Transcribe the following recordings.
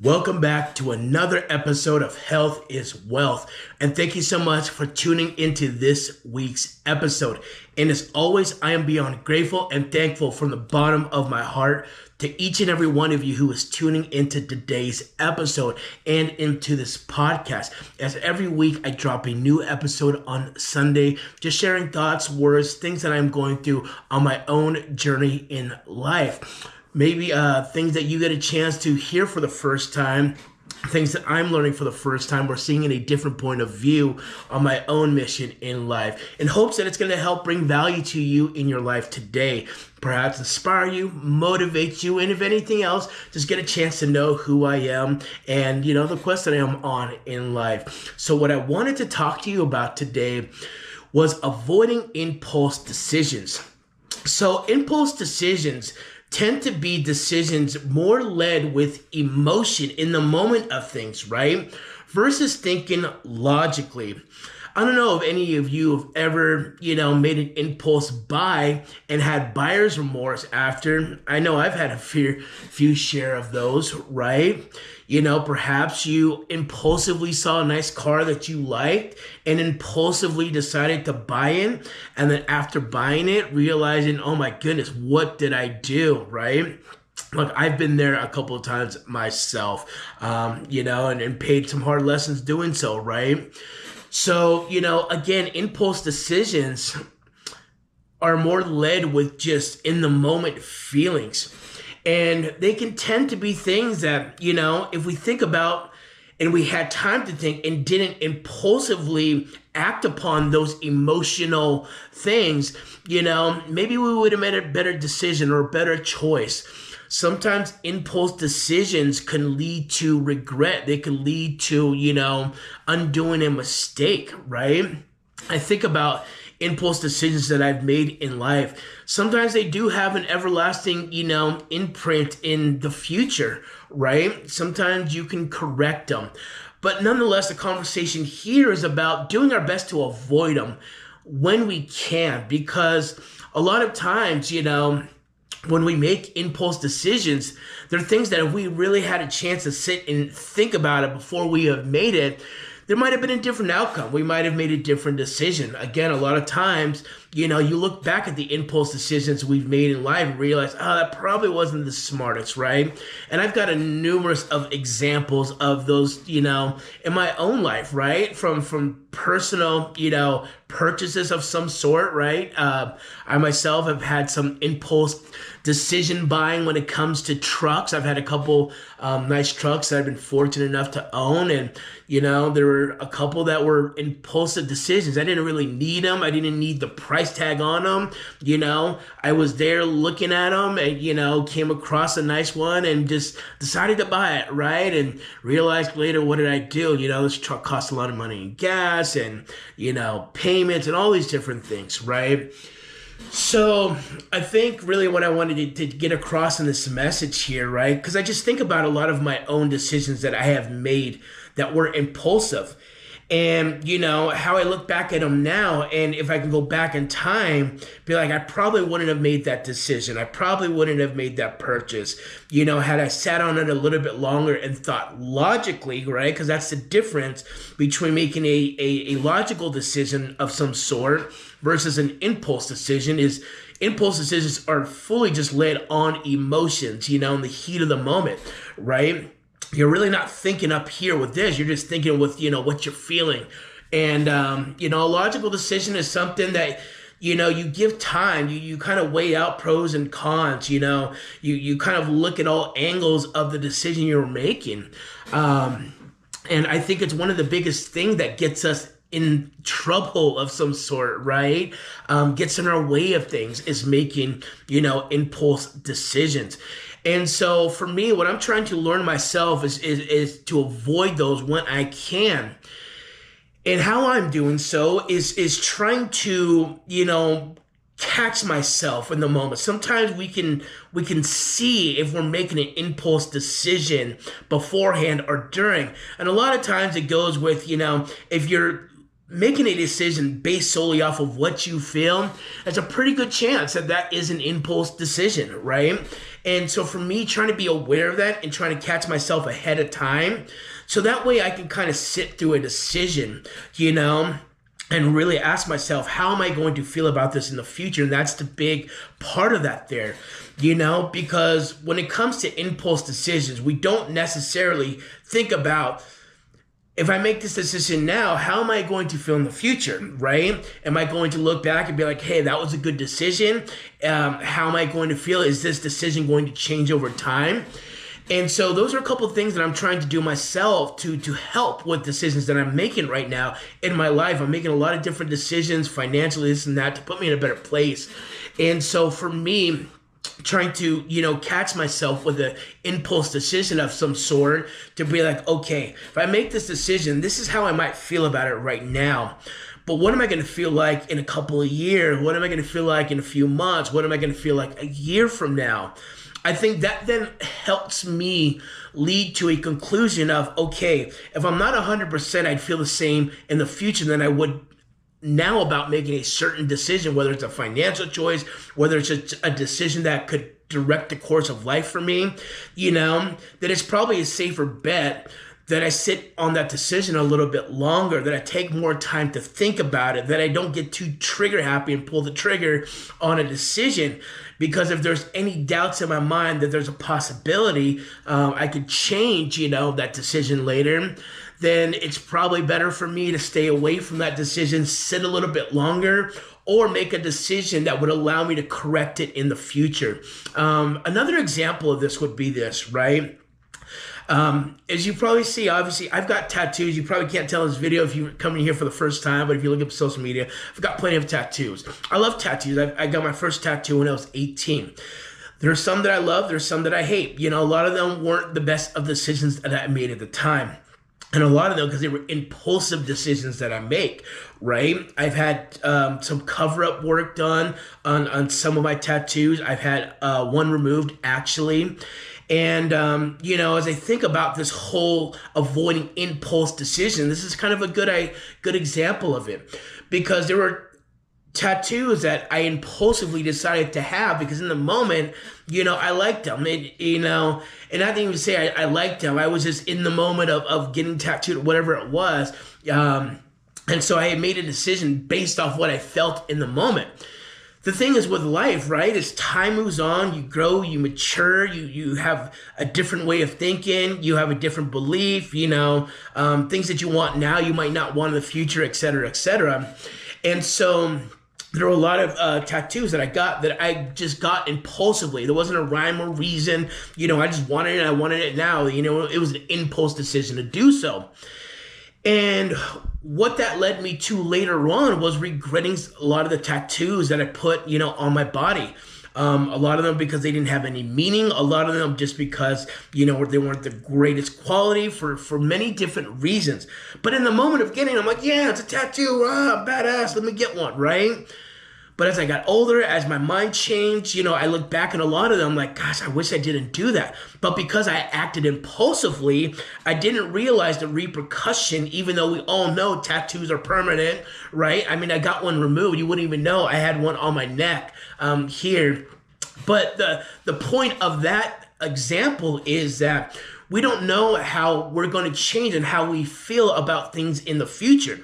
Welcome back to another episode of Health is Wealth. And thank you so much for tuning into this week's episode. And as always, I am beyond grateful and thankful from the bottom of my heart to each and every one of you who is tuning into today's episode and into this podcast. As every week, I drop a new episode on Sunday, just sharing thoughts, words, things that I'm going through on my own journey in life. Maybe things that you get a chance to hear for the first time, things that I'm learning for the first time or seeing in a different point of view on my own mission in life, in hopes that it's going to help bring value to you in your life today, perhaps inspire you, motivate you, and if anything else, just get a chance to know who I am and, the quest that I am on in life. So what I wanted to talk to you about today was avoiding impulse decisions. So impulse decisions tend to be decisions more led with emotion in the moment of things, right? Versus thinking logically. I don't know if any of you have ever, made an impulse buy and had buyer's remorse after. I know I've had a few share of those, right? Perhaps you impulsively saw a nice car that you liked and impulsively decided to buy it. And then after buying it, realizing, oh my goodness, what did I do, right? Look, I've been there a couple of times myself, and paid some hard lessons doing so, right? So, again, impulse decisions are more led with just in the moment feelings. And they can tend to be things that, if we think about and we had time to think and didn't impulsively act upon those emotional things, maybe we would have made a better decision or a better choice. Sometimes impulse decisions can lead to regret. They can lead to, undoing a mistake, right? I think about impulse decisions that I've made in life. Sometimes they do have an everlasting, imprint in the future, right? Sometimes you can correct them. But nonetheless, the conversation here is about doing our best to avoid them when we can, because a lot of times, when we make impulse decisions, there are things that if we really had a chance to sit and think about it before we have made it, there might have been a different outcome. We might have made a different decision. Again, a lot of times, you look back at the impulse decisions we've made in life and realize, that probably wasn't the smartest, right? And I've got a numerous of examples of those, in my own life, right? From personal, purchases of some sort, right? I myself have had some impulse decision buying when it comes to trucks. I've had a couple nice trucks that I've been fortunate enough to own. And, there were a couple that were impulsive decisions. I didn't really need them. I didn't need the price tag on them. I was there looking at them and, came across a nice one and just decided to buy it, right? And realized later, what did I do? This truck costs a lot of money in gas and, payments and all these different things, right? So I think really what I wanted to get across in this message here, right? Because I just think about a lot of my own decisions that I have made that were impulsive. And, how I look back at them now, and if I can go back in time, be like, I probably wouldn't have made that decision. I probably wouldn't have made that purchase, had I sat on it a little bit longer and thought logically, right? Because that's the difference between making a logical decision of some sort versus an impulse decision. Is impulse decisions are fully just led on emotions, in the heat of the moment, right? You're really not thinking up here with this. You're just thinking with, what you're feeling. And, a logical decision is something that, you give time, you kind of weigh out pros and cons, you kind of look at all angles of the decision you're making. And I think it's one of the biggest things that gets us in trouble of some sort, right? Gets in our way of things is making, impulse decisions. And so for me, what I'm trying to learn myself is to avoid those when I can. And how I'm doing so is trying to, catch myself in the moment. Sometimes we can see if we're making an impulse decision beforehand or during. And a lot of times it goes with, if you're making a decision based solely off of what you feel, there's a pretty good chance that that is an impulse decision, right? And so for me, trying to be aware of that and trying to catch myself ahead of time, so that way I can kind of sit through a decision, and really ask myself, how am I going to feel about this in the future? And that's the big part of that there, because when it comes to impulse decisions, we don't necessarily think about, if I make this decision now, how am I going to feel in the future, right? Am I going to look back and be like, hey, that was a good decision? How am I going to feel? Is this decision going to change over time? And so those are a couple of things that I'm trying to do myself to help with decisions that I'm making right now in my life. I'm making a lot of different decisions financially, this and that, to put me in a better place. And so for me, trying to, catch myself with an impulse decision of some sort, to be like, okay, if I make this decision, this is how I might feel about it right now. But what am I going to feel like in a couple of years? What am I going to feel like in a few months? What am I going to feel like a year from now? I think that then helps me lead to a conclusion of, okay, if I'm not 100%, I'd feel the same in the future than I would now about making a certain decision, whether it's a financial choice, whether it's a decision that could direct the course of life for me, that it's probably a safer bet that I sit on that decision a little bit longer, that I take more time to think about it, that I don't get too trigger happy and pull the trigger on a decision. Because if there's any doubts in my mind that there's a possibility I could change, that decision later, then it's probably better for me to stay away from that decision, sit a little bit longer, or make a decision that would allow me to correct it in the future. Another example of this would be this, right? As you probably see, obviously, I've got tattoos. You probably can't tell in this video if you're coming here for the first time, but if you look up social media, I've got plenty of tattoos. I love tattoos. I got my first tattoo when I was 18. There's some that I love. There's some that I hate. A lot of them weren't the best of decisions that I made at the time. And a lot of them, because they were impulsive decisions that I make, right? I've had some cover-up work done on some of my tattoos. I've had one removed, actually. And, as I think about this whole avoiding impulse decision, this is kind of a good example of it. Because there were tattoos that I impulsively decided to have because in the moment, I liked them. And I didn't even say I liked them. I was just in the moment of getting tattooed, whatever it was. And so I had made a decision based off what I felt in the moment. The thing is with life, right? As time moves on, you grow, you mature, you have a different way of thinking, you have a different belief, things that you want now, you might not want in the future, et cetera, et cetera. And so there were a lot of tattoos that I got that I just got impulsively. There wasn't a rhyme or reason. I just wanted it. I wanted it now. It was an impulse decision to do so. And what that led me to later on was regretting a lot of the tattoos that I put, on my body. A lot of them because they didn't have any meaning. A lot of them just because, they weren't the greatest quality for many different reasons. But in the moment of getting, I'm like, yeah, it's a tattoo. Badass. Let me get one, right? But as I got older, as my mind changed, I look back at a lot of them like, gosh, I wish I didn't do that. But because I acted impulsively, I didn't realize the repercussion, even though we all know tattoos are permanent, right? I mean, I got one removed. You wouldn't even know I had one on my neck here. But the point of that example is that we don't know how we're going to change and how we feel about things in the future.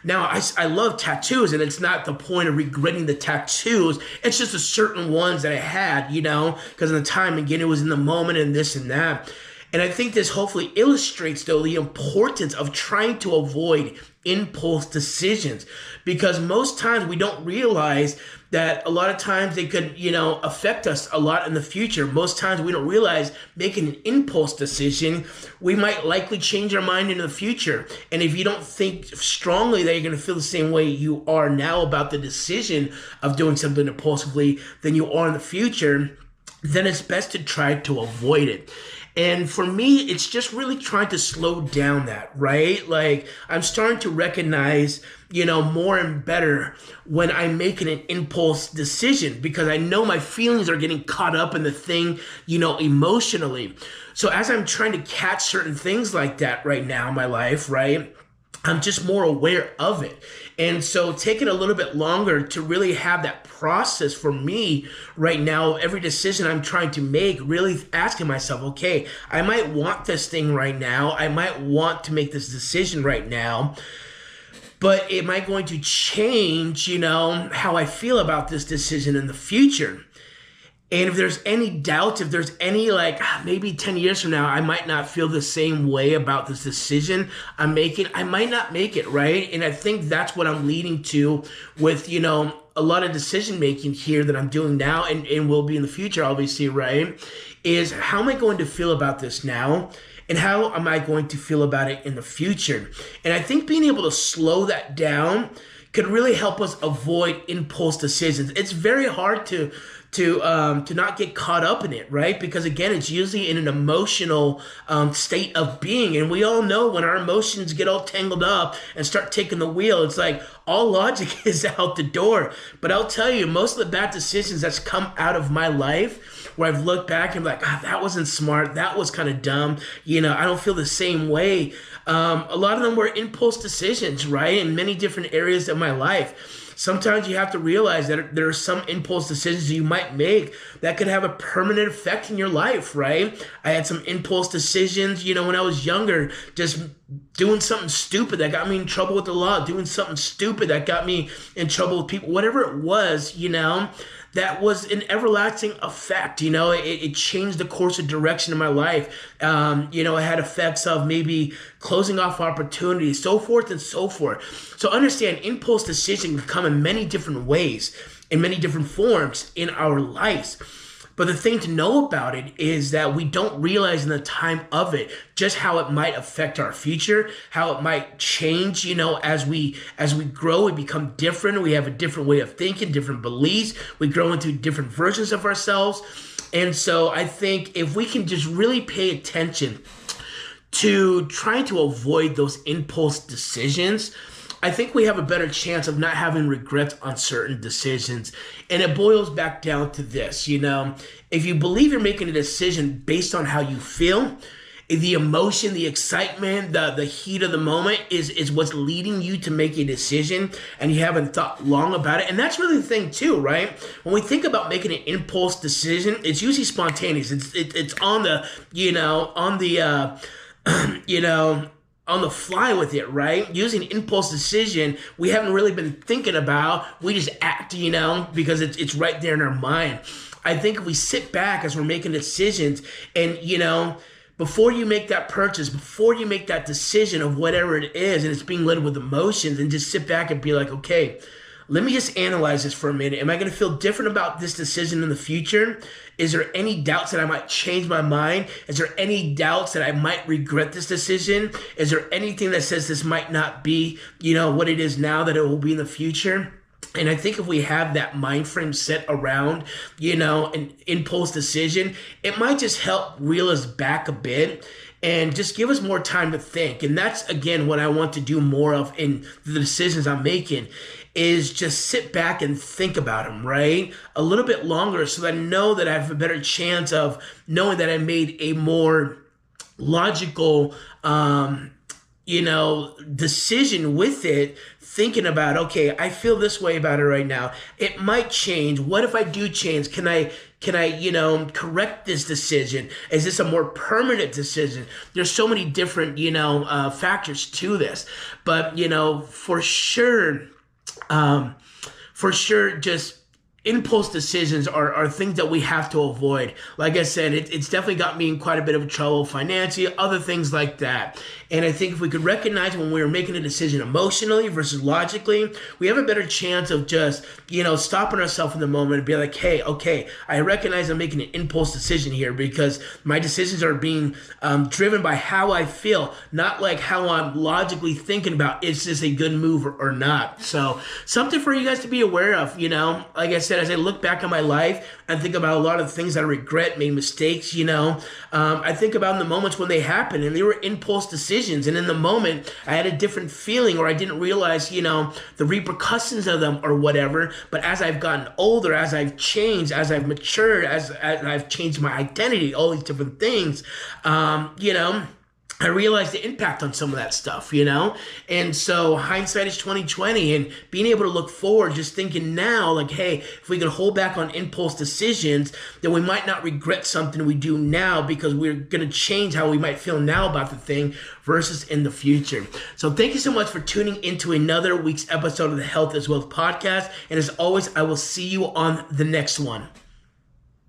Now, I love tattoos, and it's not the point of regretting the tattoos. It's just the certain ones that I had, because at the time, again, it was in the moment and this and that. And I think this hopefully illustrates, though, the importance of trying to avoid impulse decisions, because most times we don't realize that a lot of times they could, affect us a lot in the future. Most times we don't realize making an impulse decision, we might likely change our mind in the future. And if you don't think strongly that you're going to feel the same way you are now about the decision of doing something impulsively than you are in the future, then it's best to try to avoid it. And for me, it's just really trying to slow down that, right? Like, I'm starting to recognize, more and better when I'm making an impulse decision, because I know my feelings are getting caught up in the thing, emotionally. So as I'm trying to catch certain things like that right now in my life, right? I'm just more aware of it. And so taking a little bit longer to really have that process for me right now, every decision I'm trying to make, really asking myself, okay, I might want this thing right now. I might want to make this decision right now. But am I going to change, how I feel about this decision in the future? And if there's any doubt, if there's any maybe 10 years from now, I might not feel the same way about this decision I'm making, I might not make it, right? And I think that's what I'm leading to with, a lot of decision making here that I'm doing now and will be in the future, obviously, right? Is how am I going to feel about this now? And how am I going to feel about it in the future? And I think being able to slow that down could really help us avoid impulse decisions. It's very hard to not get caught up in it, right? Because again, it's usually in an emotional state of being. And we all know when our emotions get all tangled up and start taking the wheel, it's like all logic is out the door. But I'll tell you, most of the bad decisions that's come out of my life where I've looked back and like, that wasn't smart. That was kind of dumb. I don't feel the same way. A lot of them were impulse decisions, right? In many different areas of my life. Sometimes you have to realize that there are some impulse decisions you might make that could have a permanent effect in your life, right? I had some impulse decisions, when I was younger, just doing something stupid that got me in trouble with the law, doing something stupid that got me in trouble with people, whatever it was, that was an everlasting effect. It changed the course of direction in my life. It had effects of maybe closing off opportunities, so forth and so forth. So understand, impulse decision can come in many different ways, in many different forms in our lives. But the thing to know about it is that we don't realize in the time of it just how it might affect our future, how it might change, as we grow, we become different. We have a different way of thinking, different beliefs. We grow into different versions of ourselves. And so I think if we can just really pay attention to trying to avoid those impulse decisions, I think we have a better chance of not having regrets on certain decisions. And it boils back down to this, if you believe you're making a decision based on how you feel, the emotion, the excitement, the heat of the moment is what's leading you to make a decision, and you haven't thought long about it. And that's really the thing too, right? When we think about making an impulse decision, it's usually spontaneous. It's on the, on the fly with it, right? Using impulse decision, we haven't really been thinking about. We just act, because it's right there in our mind. I think if we sit back as we're making decisions and, before you make that purchase, before you make that decision of whatever it is, and it's being led with emotions, and just sit back and be like, okay, let me just analyze this for a minute. Am I going to feel different about this decision in the future? Is there any doubts that I might change my mind? Is there any doubts that I might regret this decision? Is there anything that says this might not be, what it is now, that it will be in the future? And I think if we have that mind frame set around, an impulse decision, it might just help reel us back a bit and just give us more time to think. And that's, again, what I want to do more of in the decisions I'm making, is just sit back and think about them, right? A little bit longer, so that I know that I have a better chance of knowing that I made a more logical, decision with it, thinking about, okay, I feel this way about it right now. It might change. What if I do change? Can I correct this decision? Is this a more permanent decision? There's so many different, factors to this, but, for sure, just impulse decisions are things that we have to avoid. Like I said, it's definitely got me in quite a bit of trouble financially, other things like that. And I think if we could recognize when we're making a decision emotionally versus logically, we have a better chance of just, stopping ourselves in the moment and be like, hey, okay, I recognize I'm making an impulse decision here because my decisions are being driven by how I feel, not like how I'm logically thinking about, is this a good move or not? So something for you guys to be aware of, like I said, as I look back on my life and think about a lot of the things that I regret, made mistakes, I think about the moments when they happened and they were impulse decisions. And in the moment, I had a different feeling, or I didn't realize, the repercussions of them or whatever. But as I've gotten older, as I've changed, as I've matured, as I've changed my identity, all these different things, I realized the impact on some of that stuff, you know? And so hindsight is 2020, and being able to look forward, just thinking now, like, hey, if we can hold back on impulse decisions, then we might not regret something we do now because we're going to change how we might feel now about the thing versus in the future. So thank you so much for tuning into another week's episode of the Health is Wealth podcast. And as always, I will see you on the next one.